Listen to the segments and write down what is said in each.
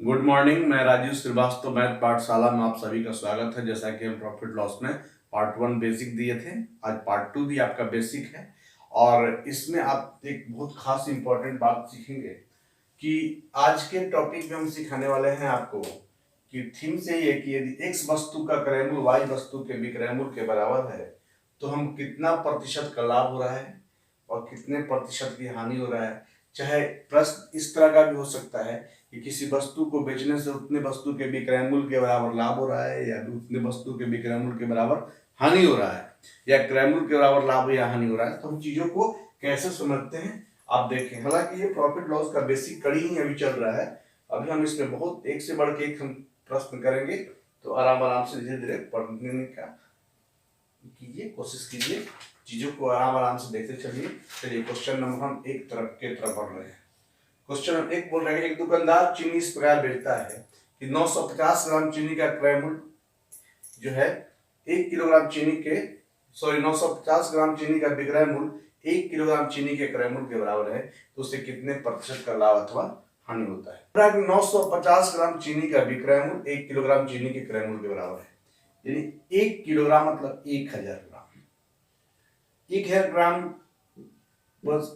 Good morning. मैं Rajiv Srivastava math पाठशाला में आप सभी का स्वागत है। जैसा कि हम प्रॉफिट लॉस में पार्ट 1 बेसिक दिए थे, आज पार्ट 2 भी आपका बेसिक है और इसमें आप एक बहुत खास इंपॉर्टेंट बात सीखेंगे कि आज के टॉपिक में हम सिखाने वाले हैं आपको कि थीम से ये कि यदि x वस्तु का क्रयमूल्य y वस्तु के विक्रयमूल्य के बराबर है तो हम कितना प्रतिशत का लाभ हो रहा है और कितने प्रतिशत की हानि हो रहा है। चाहे प्रश्न इस तरह का भी हो सकता है कि किसी वस्तु को बेचने से उतने वस्तु के विक्रय मूल्य के बराबर लाभ हो रहा है या उतने वस्तु के विक्रय मूल्य के बराबर हानि हो रहा है या क्रय मूल्य के बराबर लाभ या हानि हो रहा है। तो हम चीजों को कैसे समझते हैं आप देखें। हालांकि ये प्रॉफिट लॉस का बेसिक कड़ी ही अभी चल रहा है, अभी हम इसमें बहुत एक से बढ़ के एक हम प्रश्न करेंगे, तो आराम आराम से धीरे धीरे पढ़ने का कीजिए, कोशिश कीजिए, चीजों को आराम आराम से देखते चलिए। चलिए क्वेश्चन नंबर हम एक तरफ पढ़ रहे हैं। क्वेश्चन नंबर 1 बोल रहे हैं, एक दुकानदार चीनी इस प्रकार बेचता है कि 950 ग्राम चीनी का क्रय मूल्य जो है 1 किलोग्राम चीनी के 950 ग्राम चीनी का विक्रय मूल्य 1 किलोग्राम चीनी के क्रय मूल्य के बराबर है, तो उससे कितने प्रतिशत का लाभ अथवा हानि होता है। 950 ग्राम चीनी का विक्रय मूल्य 1 किलोग्राम चीनी के क्रय मूल्य के बराबर है, यानी 1 किलोग्राम मतलब 1000 ग्राम, 1000 ग्राम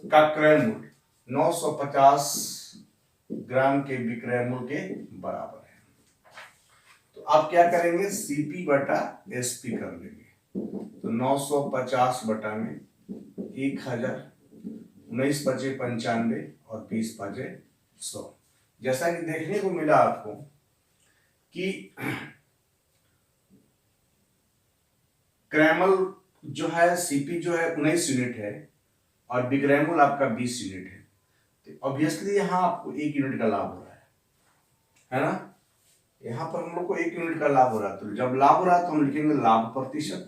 का क्रय मूल्य 950 ग्राम के विक्रय मूल्य के बराबर है। तो आप क्या करेंगे, सीपी बटा एसपी कर लेंगे। तो 950 बटा में 1000, 19 बचे 95 और 20 बचे 100। जैसा कि देखने को मिला आपको कि क्रैमल जो है सीपी जो है 19 यूनिट है और विक्रय मूल्य आपका 20 यूनिट है, तो ऑब्वियसली यहाँ आपको 1 यूनिट का लाभ हो रहा है ना। यहाँ पर हम लोग को 1 यूनिट का लाभ हो रहा है, तो जब लाभ हो रहा है तो हम लिखेंगे लाभ प्रतिशत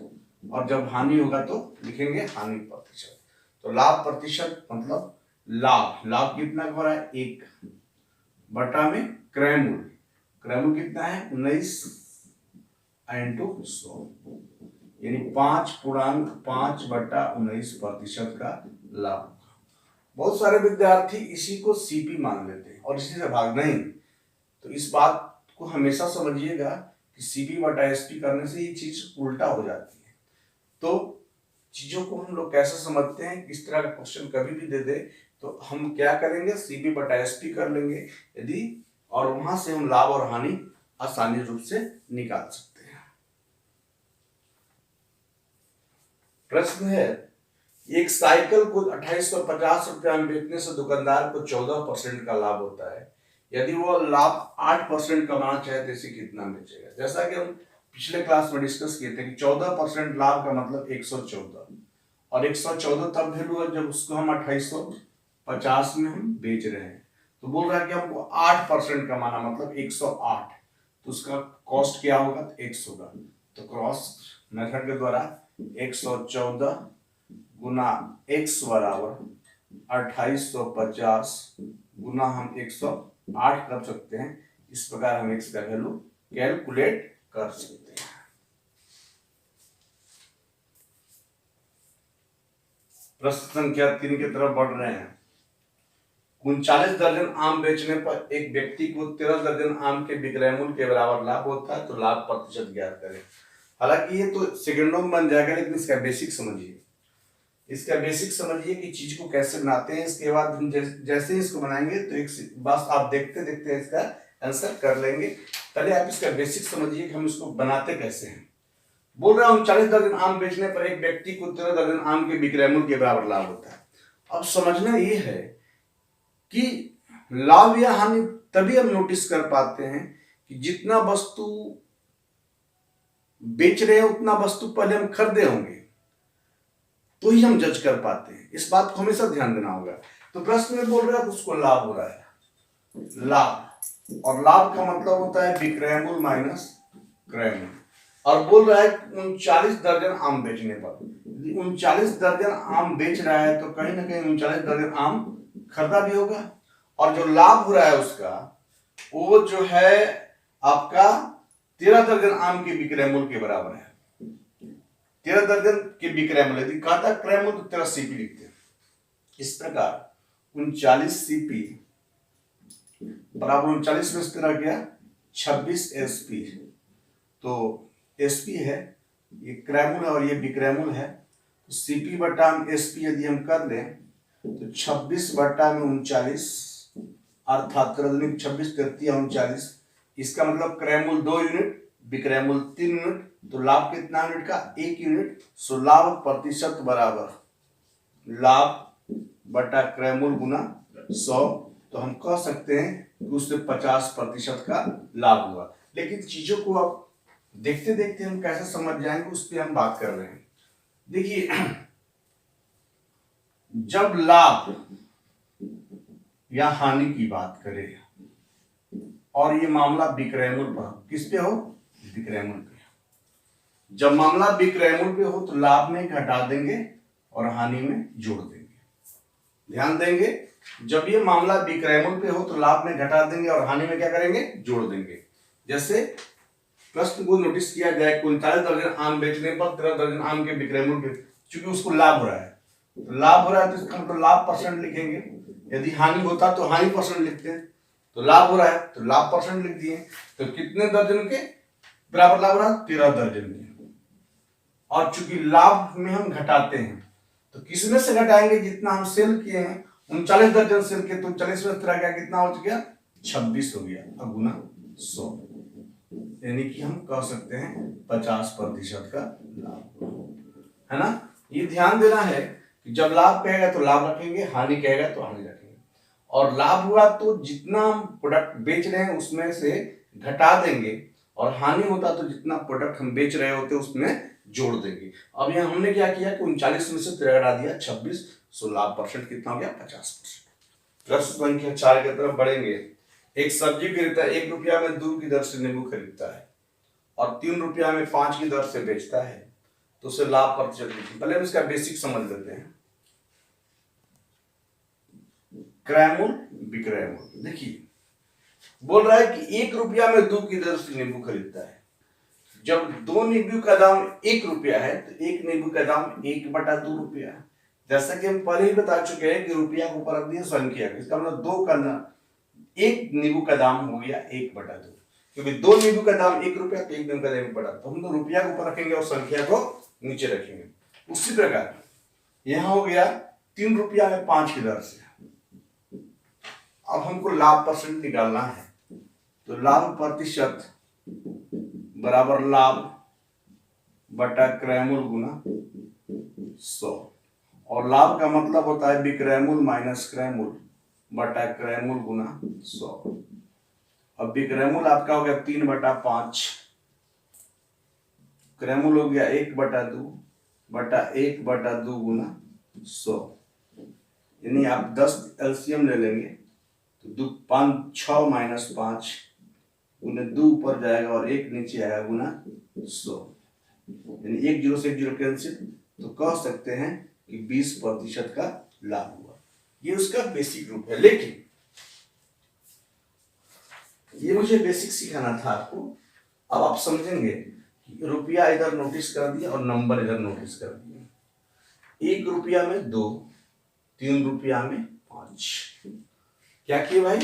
और जब हानि होगा तो लिखेंगे हानि प्रतिशत। तो लाभ प्रतिशत मतलब लाभ कितना हो रहा है 1 बटा में क्रय मूल्य कितना है 19 इंटू 100, यानी 5.5 बटा 19 प्रतिशत का लाभ। बहुत सारे विद्यार्थी इसी को सीपी मान लेते हैं और इसी से भाग नहीं। तो इस बात को हमेशा समझिएगा कि सीपी बटा एसपी करने से ये चीज उल्टा हो जाती है। तो चीजों को हम लोग कैसे समझते हैं, किस तरह का क्वेश्चन कभी भी दे दे तो हम क्या करेंगे, सीपी बटा एसपी कर लेंगे यदि, और वहां से हम लाभ और हानि आसानी रूप से निकाल सकते हैं। प्रश्न है, एक साइकिल को 2850 रुपया में बेचने से दुकानदार को 14% का लाभ होता है। यदि वो लाभ 8% कमाना चाहे तो इसे कितना बेचेगा। जैसा कि हम पिछले क्लास में डिस्कस किए थे कि 14% लाभ का मतलब 114, और 114 तब वैल्यू है जब उसको हम 2850 में हम बेच रहे हैं। तो बोल रहा है कि हमको 8% कमाना मतलब 108, तो उसका कॉस्ट क्या होगा, x होगा। तो क्रॉस मेथड के द्वारा 114 गुना x बराबर 2850 गुना हम 108 कर सकते हैं। इस प्रकार हम x का वैल्यू कैलकुलेट कर सकते हैं। प्रश्न संख्या 3 की तरफ बढ़ रहे हैं। 39 दर्जन आम बेचने पर एक व्यक्ति को 13 दर्जन आम के विक्रय मूल्य के बराबर लाभ होता है, तो लाभ प्रतिशत ज्ञात करें। हालांकि ये तो सेकंडों में बन जाएगा, लेकिन इसका बेसिक समझिए। इसका बेसिक समझिए कि चीज को कैसे बनाते हैं। इसके बाद हम जैसे ही इसको बनाएंगे तो एक बस आप देखते देखते इसका आंसर कर लेंगे। पहले आप इसका बेसिक समझिए कि हम इसको बनाते कैसे हैं। बोल रहा हूं 39 दर्जन आम बेचने पर एक व्यक्ति को 13 दर्जन आम के विक्रय मूल्य के बराबर लाभ होता है। अब समझना ये है कि लाभ या हानि तभी हम नोटिस कर पाते हैं कि जितना वस्तु बेच रहे हैं उतना वस्तु पहले हम खरीदे होंगे तो ही हम जज कर पाते हैं। इस बात को हमेशा ध्यान देना होगा। तो प्रश्न में बोल रहा है उसको लाभ हो रहा है, लाभ, और लाभ का मतलब होता है विक्रय मूल्य माइनस क्रय मूल्य। और बोल रहा है 39 दर्जन आम बेचने पर, 39 दर्जन आम बेच रहा है तो कहीं ना कहीं 39 दर्जन आम खरीदा भी होगा, और जो लाभ हो रहा है उसका वो जो है आपका 13 दर्जन आम के विक्रय मूल्य के बराबर है। 13 दर्जन के विक्रय मूल्य, यदि कहता क्रय मूल्य तो 13 सीपी लिखते हैं। इस प्रकार 39 सीपी बराबर 39 में से तेरा गया 26 SP। तो SP है, ये क्रैमुल है और ये बिक्रैमुल है। तो CP बटा SP यदि हम कर लें तो 26 बटा में 39, अर्थात 26 33 39। इसका मतलब क्रैमुल 2 यूनिट, बिक्रैमुल 3 यूनिट। तो लाभ कितना यूनिट का? 1 यूनिट। सो लाभ प्रतिशत बराबर लाभ बटा क्रैमुल गुना 100। तो हम कह सकते हैं कि उससे 50% का लाभ हुआ। लेकिन चीजों को अब देखते देखते हम कैसे समझ जाएंगे उस पर हम बात कर रहे हैं। देखिए, जब लाभ या हानि की बात करें और ये मामला बिक्रैमुल पर, किस पे हो? बिक्रैमुल पे। जब मामला बिक्रैमुल पे हो तो लाभ में घटा देंगे और हानि में जोड़ देंगे। ध्यान देंगे, जब ये मामला बिक्रैमुल पे हो तो लाभ में घटा देंगे और हानि में क्या करेंगे? जोड़ देंगे। जैसे प्रश्न को नोटिस किया जाए, 39 दर्जन आम बेचने पर 13 दर्जन आम के बिक्रैमुल पे, चूंकि उसको लाभ हो रहा है, तो लाभ हो रहा है तो इसका मतलब लाभ परसेंट लिखेंगे। यदि हानि होता तो हानि परसेंट लिखते हैं। तो लाभ हो रहा है तो लाभ परसेंट लिख दिए। तो कितने दर्जन के बराबर लाभ हो रहा है? 13 दर्जन के। और चूंकि लाभ में हम घटाते हैं तो किसमें से घटाएंगे? जितना हम सेल किए हैं, 39 दर्जन सेल किए तो 39 में तेरा क्या कितना हो गया? 26 हो गया, अब गुना 100। यानी कि हम कह सकते हैं 50% का लाभ, है ना। ये ध्यान देना है कि जब लाभ कहेगा तो लाभ रखेंगे, हानि कहेगा तो हानि रखेंगे। और लाभ हुआ तो जितना हम प्रोडक्ट बेच रहे हैं उसमें से घटा देंगे, और हानि होता तो जितना प्रोडक्ट हम बेच रहे होते उसमें जोड़ देंगे। अब यहाँ हमने क्या किया कि 39 में से 13 घटा दिया 26। सो लाभ परसेंट कितना हो गया? 50%। प्रश्न संख्या 4 की तरफ बढ़ेंगे। एक सब्जी विक्रेता 1 रुपया में 2 की दर से नींबू खरीदता है और 3 रुपया में 5 की दर से बेचता है, तो उसे लाभ प्रतिशत लिखें। पहले हम इसका बेसिक समझ लेते हैं। क्रैमुल बिक्रैमुल, देखिए बोल रहा है कि 1 रुपया में 2 की दर से नींबू खरीदता है। जब 2 नींबू का दाम 1 रुपया है तो 1 नींबू का दाम 1/2 रुपया है। जैसा कि हम पहले ही बता चुके हैं कि रुपया को ऊपर रख दिया संख्या, इसका मतलब 2 का ना 1 नींबू का दाम हो गया 1/2, क्योंकि 2 नींबू का दाम 1 रुपया तो 1 नींबू का दाम 1/2। तो हम तो रुपया को ऊपर रखेंगे और संख्या को नीचे रखेंगे। उसी प्रकार यहां हो गया 3 रुपया में 5 की दर से। अब हमको लाभ परसेंट निकालना है, तो लाभ प्रतिशत बराबर लाभ बटा क्रैमुल गुना 100। और लाभ का मतलब होता है बिक्रैमुल माइनस क्रैमुल बटा क्रैमुल गुना 100। अब बिक्रैमुल आपका हो गया 3/5, क्रैमुल हो गया 1/2 बटा 1/2 गुना 100। यानी आप 10 एलसीएम ले लेंगे तो 5 6 माइनस 5 उन्हें 2 ऊपर जाएगा और 1 नीचे आएगा गुना 100। यानी 1 0 से 1 0 कैंसिल, तो कह सकते हैं कि 20% का लाभ हुआ। ये उसका बेसिक रूप है। लेकिन ये मुझे बेसिक सिखाना था आपको। अब आप समझेंगे कि रुपया इधर नोटिस कर दिया और नंबर इधर नोटिस कर दिया। 1 रुपया में 2, 3 रुपया में 5। क्या किए भाई?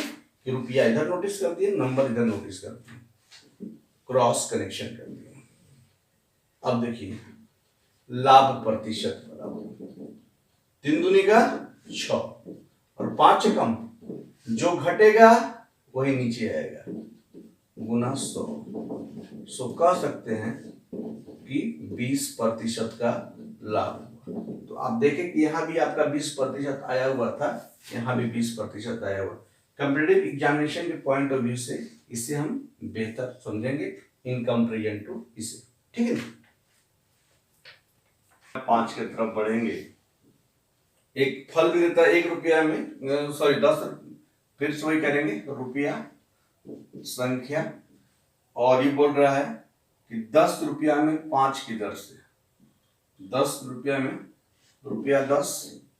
कि रुपया इधर नोटिस कर दिए, नंबर इधर नोटिस कर दिए, क्रॉस कनेक्शन कर दिए। अब देखिए लाभ प्रतिशत बराबर 3 दूनी का 6 और 5 से कम, जो घटेगा वही नीचे आएगा गुना 100। सो कह सकते हैं कि 20% का लाभ हुआ। तो आप देखें कि यहाँ भी आपका 20% आया हुआ था, यहाँ भी 20% आया हुआ। कॉम्पिटिटिव एग्जामिनेशन के पॉइंट ऑफ व्यू से इसे हम बेहतर समझेंगे इन कंपेरिजन टू इसे, ठीक है। 5 की तरफ बढ़ेंगे। एक फल विक्रेता 1 रुपया में 10, फिर से वही करेंगे रुपया संख्या, और ये बोल रहा है कि 10 रुपया में 5 की दर से, 10 रुपया में रुपया 10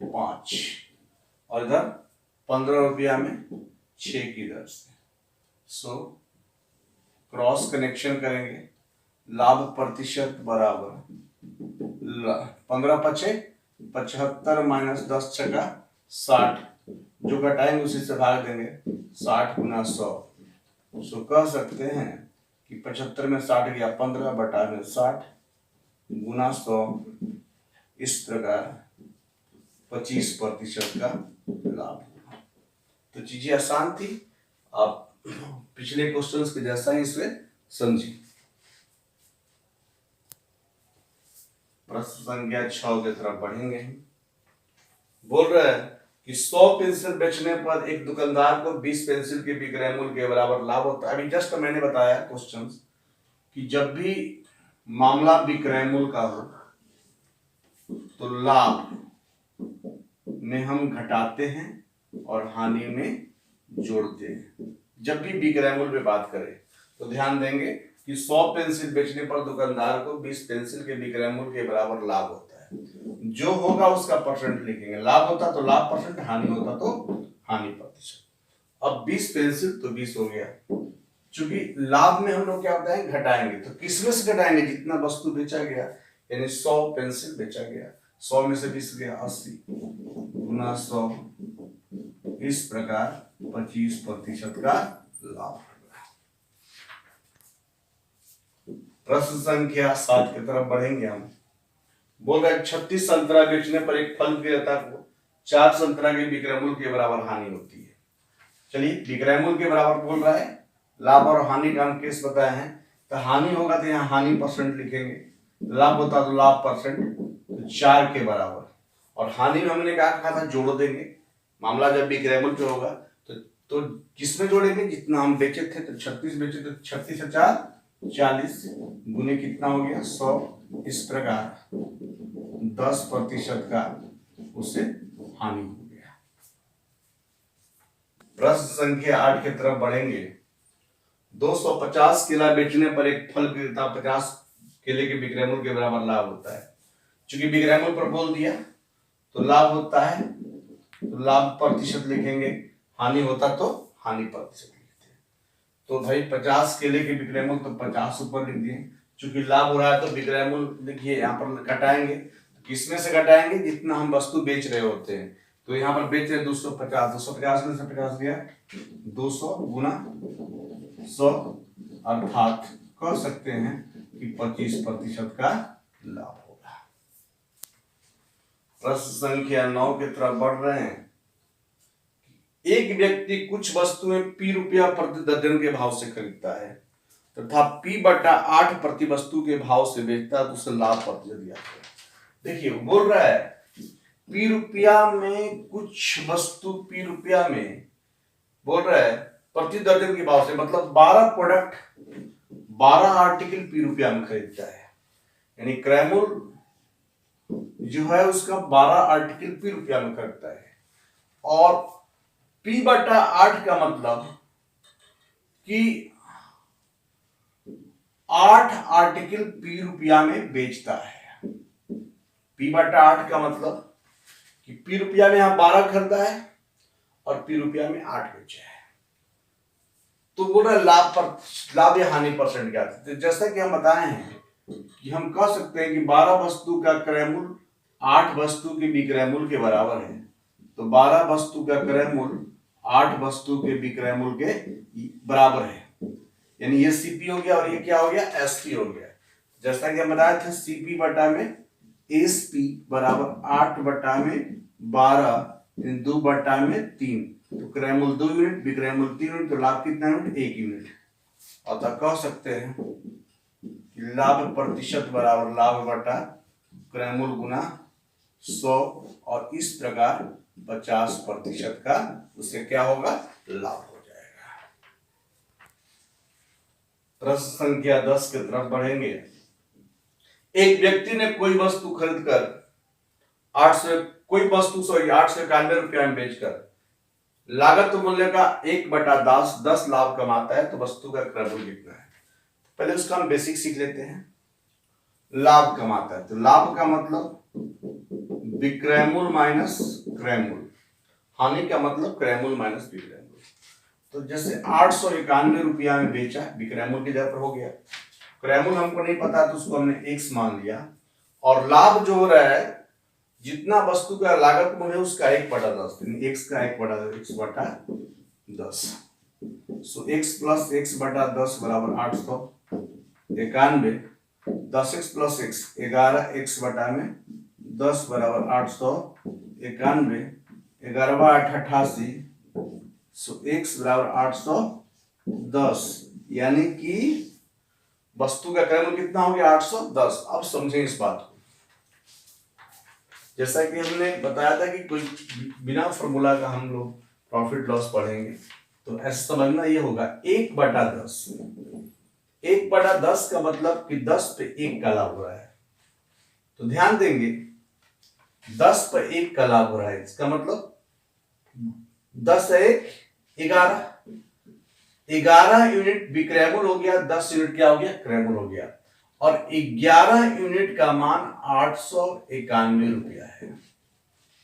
5, और इधर 15 रुपया में 6 की दर से। सो क्रॉस कनेक्शन करेंगे। लाभ प्रतिशत बराबर 15 × 5 = 75 माइनस 10 × 60 जो घटाएंगे उसी से भाग देंगे, 60 गुना 100। सो कह सकते हैं कि 75 में 60 गया, 15 बटा में 60 गुना 100, इस प्रकार 25% का लाभ। तो चीजें आसान थी, आप पिछले क्वेश्चंस के जैसा ही इसे समझिए। प्रश्न संख्या 6 की तरफ बढ़ेंगे। बोल रहा है कि 100 पेंसिल बेचने पर एक दुकानदार को 20 पेंसिल के विक्रय मूल्य के बराबर लाभ होता है। अभी जस्ट मैंने बताया क्वेश्चन कि जब भी मामला विक्रय मूल्य का हो तो लाभ में हम घटाते हैं और हानि में जोड़ते हैं। जब भी विक्रय मूल्य पे बात करें तो ध्यान देंगे कि 100 पेंसिल बेचने पर दुकानदार को 20 पेंसिल के विक्रय मूल्य के बराबर लाभ होता है। जो होगा उसका परसेंट लिखेंगे, लाभ होता तो लाभ परसेंट, हानि होता तो हानि प्रतिशत। अब 20 पेंसिल तो 20 हो गया, चूंकि लाभ में हम लोग क्या होता है घटाएंगे, तो किसमें से घटाएंगे, जितना वस्तु बेचा गया, यानी 100 पेंसिल बेचा गया, 100 में से 20 गया 80 गुना 100, इस प्रकार 25% का लाभ। प्रश्न संख्या 7 की तरफ बढ़ेंगे हम। बोल रहे 36 संतरा बेचने पर एक फल विक्रेता को 4 संतरा के विक्रय मूल्य के बराबर हानि होती है। चलिए, विक्रय मूल्य के बराबर बोल रहा है, लाभ और हानि का हम केस बताए हैं, तो हानि होगा तो यहाँ हानि परसेंट लिखेंगे, लाभ होता तो लाभ परसेंट, तो 4 के बराबर, और हानि में हमने कहा था जोड़ देंगे। मामला जब विक्रय मूल्य पे होगा तो किसमें जोड़ेंगे, जितना हम बेचे थे, तो 36 बेचे तो 36 से 4 40 गुने कितना हो गया 100, इस प्रकार 10% का उसे हानि हो गया। प्रश्न संख्या 8 की तरफ बढ़ेंगे। 250 केला बेचने पर एक फल विक्रेता 50 केले के विक्रय मूल्य के बराबर लाभ होता है। चूंकि विक्रय मूल्य पर बोल दिया तो लाभ होता है, तो लाभ प्रतिशत लिखेंगे, हानि होता तो हानि प्रतिशत लिखते हैं। तो भाई 50 केले के विक्रय मूल्य तो 50 ऊपर लिख दिए, चूंकि लाभ हो रहा है तो विक्रय मूल्य लिखिए, यहाँ पर घटाएंगे, किसमें से घटाएंगे, जितना हम वस्तु बेच रहे होते हैं। तो यहाँ पर बेच रहे 250, 250 में से 50 गया 200 गुना 100, अर्थात कह सकते हैं कि 25% का लाभ होगा। प्रश्न संख्या 9 की तरफ बढ़ रहे हैं। एक व्यक्ति कुछ वस्तुएं P रुपया प्रति दर्जन के भाव से खरीदता है तथा P/8 प्रति वस्तु के भाव से बेचता है, तो उसे लाभ प्रतिशत दिया है। देखिए बोल रहा है P रुपया में कुछ वस्तु, P रुपया में बोल रहा है प्रति दर्जन के भाव से, मतलब 12 प्रोडक्ट, 12 आर्टिकल P रुपया में खरीदता है, यानी क्रय मूल्य जो है उसका 12 आर्टिकल P रुपया में खरीदता है, और P/8 का मतलब कि 8 आर्टिकल P रुपया में बेचता है। P/8 का मतलब कि P रुपया में यहां 12 खरीदा है और P रुपया में 8 बेचा है। तो बोल रहा लाभ या हानि परसेंट क्या था, तो जैसा कि हम बताए हैं कि हम कह सकते हैं कि 12 वस्तु का क्रय मूल्य 8 वस्तु के विक्रय मूल्य के बराबर है, तो 12 वस्तु का क्रय मूल्य 8 वस्तु के विक्रय मूल्य के बराबर है, यानी ये सीपी हो गया और ये क्या हो गया एसपी हो गया। जैसा कि हम बताए थे सीपी बटा में एसपी बराबर 8 बटा में 12 2 बटा में 3, तो क्रय मूल्य 2 यूनिट, विक्रय मूल्य 3 यूनिट, तो लाभ कितना यूनिट 1 यूनिट। अतः कह सकते हैं कि लाभ प्रतिशत बराबर लाभ बटा क्रय मूल्य गुना 100, और इस प्रकार 50% का उससे क्या होगा लाभ हो जाएगा। प्रश्न संख्या 10 की तरफ बढ़ेंगे। एक व्यक्ति ने कोई वस्तु खरीदकर 891 रुपया में बेचकर लागत मूल्य का 1/10 लाभ कमाता है, तो वस्तु का क्रय मूल्य कितना है। पहले उसका हम बेसिक सीख लेते हैं। लाभ कमाता है तो लाभ का मतलब विक्रय मूल्य माइनस क्रय मूल्य, हानि का मतलब क्रय मूल्य माइनस विक्रय मूल्य। तो जैसे 891 रुपया में बेचा, विक्रय मूल्य की जगह पर हो गया, क्रय मूल्य हमको नहीं पता तो उसको हमने x मान लिया, और लाभ जो हो रहा है जितना वस्तु का लागत मूल्य है उसका 1/10, x का 1/10। सो x प्लस x बटा 10 बराबर 891। 10x प्लस x 11x बटा में 10 बराबर 891। 11/8 88। सो x बराबर 810, यानी कि वस्तु का क्रय मूल्य कितना हो गया 810। अब समझें इस बात को। जैसा कि हमने बताया था कि कोई बिना फॉर्मूला का हम लोग प्रॉफिट लॉस पढ़ेंगे, तो ऐसा समझना ये होगा 1/10। 1/10 का मतलब कि 10 पे 1 का लाभ हो रहा है। तो ध्यान देंगे 10 पे 1 का लाभ हो रहा है, इसका मतलब 10 है 11। 11 यूनिट विक्रय मूल्य हो गया, 10 यूनिट क्या हो गया क्रय मूल्य हो गया, और 11 यूनिट का मान 891 रुपया है।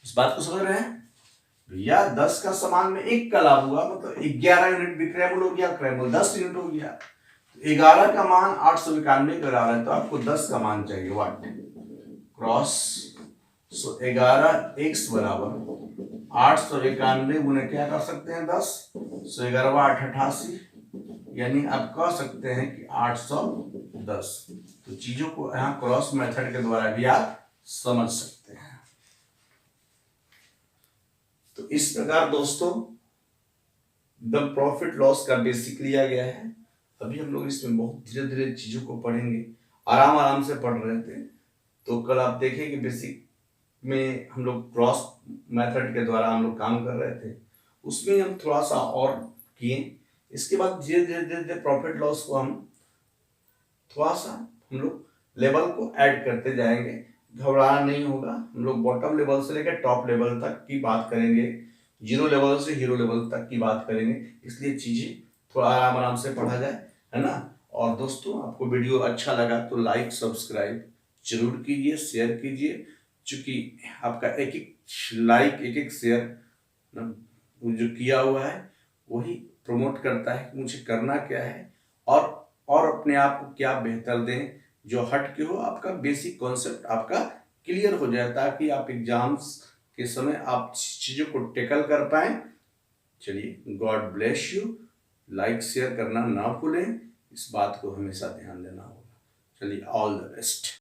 इस बात को समझ रहे हैं भैया? 10 का सामान में 1 का लाभ हुआ, मतलब 11 यूनिट विक्रय मूल्य हो गया, क्रय मूल्य 10 यूनिट हो गया। 11 का मान 891 करा रहा है, तो आपको 10 का मान चाहिए, वाट क्रॉस। सो 11x बराबर 891 गुने क्या कर सकते हैं 10। सो 11/888, यानी आप कह सकते हैं कि 810। तो चीजों को यहाँ क्रॉस मेथड के द्वारा भी आप समझ सकते हैं। तो इस प्रकार दोस्तों द प्रॉफिट लॉस का बेसिक लिया गया है। अभी हम लोग इसमें बहुत धीरे धीरे चीजों को पढ़ेंगे, आराम आराम से पढ़ रहे थे। तो कल आप देखें कि बेसिक में हम लोग क्रॉस मेथड के द्वारा हम लोग काम कर रहे थे, उसमें हम थोड़ा सा और किए। इसके बाद धीरे धीरे धीरे धीरे प्रॉफिट लॉस को हम थोड़ा सा हम लोग लेवल को ऐड करते जाएंगे। घबराना नहीं होगा, हम लोग बॉटम लेवल से लेकर टॉप लेवल तक की बात करेंगे, 0 लेवल से हीरो लेवल तक की बात करेंगे। इसलिए चीजें थोड़ा आराम आराम से पढ़ा जाए, है ना। और दोस्तों आपको वीडियो अच्छा लगा तो लाइक सब्सक्राइब जरूर कीजिए, शेयर कीजिए। चूंकि आपका एक एक लाइक एक एक शेयर जो किया हुआ है वही प्रमोट करता है कि मुझे करना क्या है और अपने आप को क्या बेहतर दें, जो हट के हो आपका बेसिक कॉन्सेप्ट आपका क्लियर हो जाए, ताकि आप एग्जाम्स के समय आप चीजों को टेकल कर पाए। चलिए, God bless you. Like share करना ना भूलें, इस बात को हमेशा ध्यान देना होगा। चलिए, ऑल द बेस्ट।